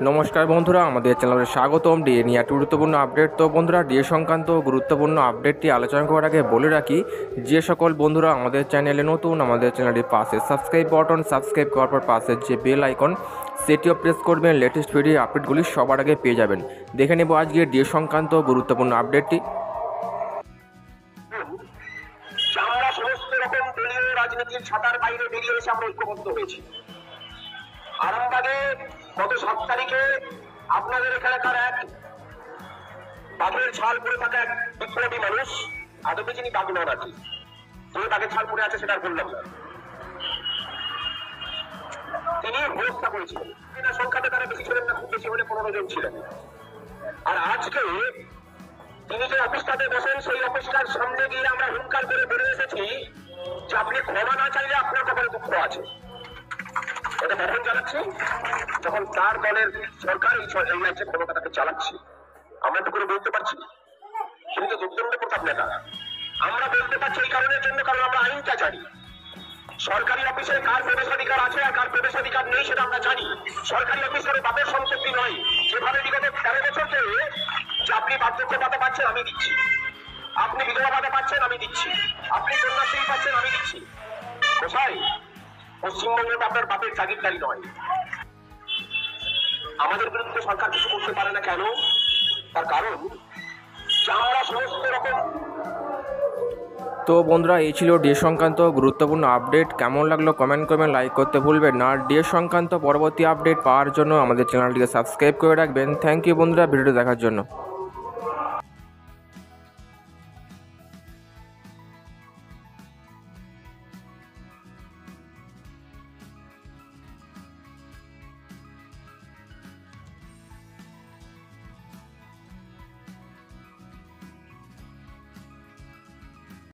নমস্কার বন্ধুরা, আমাদের চ্যানেলে স্বাগতম। ডিএ নিয়ে একটা গুরুত্বপূর্ণ আপডেট। তো বন্ধুরা, ডিএ সংক্রান্ত গুরুত্বপূর্ণ আপডেটটি আলোচনা করার আগে বলে রাখি, যে সকল বন্ধুরা আমাদের চ্যানেলে নতুন, আমাদের চ্যানেলটির পাশে সাবস্ক্রাইব বাটন, সাবস্ক্রাইব করার পর পাশের যে বেল আইকন সেটিও প্রেস করবেন। লেটেস্ট ভিডিও আপডেটগুলি সবার আগে পেয়ে যাবেন। দেখে নেব আজকে ডিএ সংক্রান্ত গুরুত্বপূর্ণ আপডেটটি। আমরা সমস্ত রকম দলীয় রাজনীতির ছাতার বাইরে বেরিয়ে এসে আমরা ঐক্যবদ্ধ হয়েছি। আরামবাগে গত 7 তারিখে আপনাদের এখানকার এক বাঘের ছাল পরে থাকা এক বিপ্লবী মানুষ, আদবে যিনি বাঘ নন আর কি, তিনি বাঘের ছাল পরে আছে সেটা বললাম না, তিনি হত্যা করেছিলেন। সংখ্যাতে তারা বেশি ছিলেন না, খুব বেশি হলে 15 জন ছিলেন। আর আজকে তিনি যে অফিসটাতে বসেন, সেই অফিসটার সামনে গিয়ে আমরা হুঙ্কার করে বেরিয়ে এসেছি যে আপনি ক্ষমা না চাইলে আপনার কপালে দুঃখ আছে। এটা কখন জানাচ্ছি? যখন তার দলের সরকার এই রাজ্যে ক্ষমতাটাকে চালাচ্ছে। আমরা তো করে বলতে পারছি, তিনি তো দুর্দণ্ড প্রতাপ নেতা। আমরা বলতে পারছি এই কারণের জন্য, কারণ আমরা আইনটা জানি। সরকারি অফিসে কার প্রবেশাধিকার আছে আর কার প্রবেশাধিকার নেই সেটা আমরা জানি। সরকারি অফিসের বাপের সম্পত্তি নয়। যেভাবে বিগত 13 বছর ধরে যে আপনি বার্ধক্য ভাতা পাচ্ছেন আমি দিচ্ছি, আপনি বিধবা ভাতা পাচ্ছেন আমি দিচ্ছি, আপনি কন্যাশ্রী পাচ্ছেন আমি দিচ্ছি। কোথায়? পশ্চিমবঙ্গটা আপনার বাপের জাগিরদারি নয়। আমাদের বিরুদ্ধে সরকার কিছু করতে পারে না কেন? তার কারণ আমরা সমস্ত রকম। তো বন্ধুরা, এই ছিল ডিএ সংক্রান্ত গুরুত্বপূর্ণ আপডেট। কেমন লাগলো কমেন্ট করবেন, লাইক করতে ভুলবেন না। ডিএ সংক্রান্ত পরবর্তী আপডেট পাওয়ার জন্য আমাদের চ্যানেলটিকে সাবস্ক্রাইব করে রাখবেন। থ্যাংক ইউ বন্ধুরা ভিডিওটি দেখার জন্য।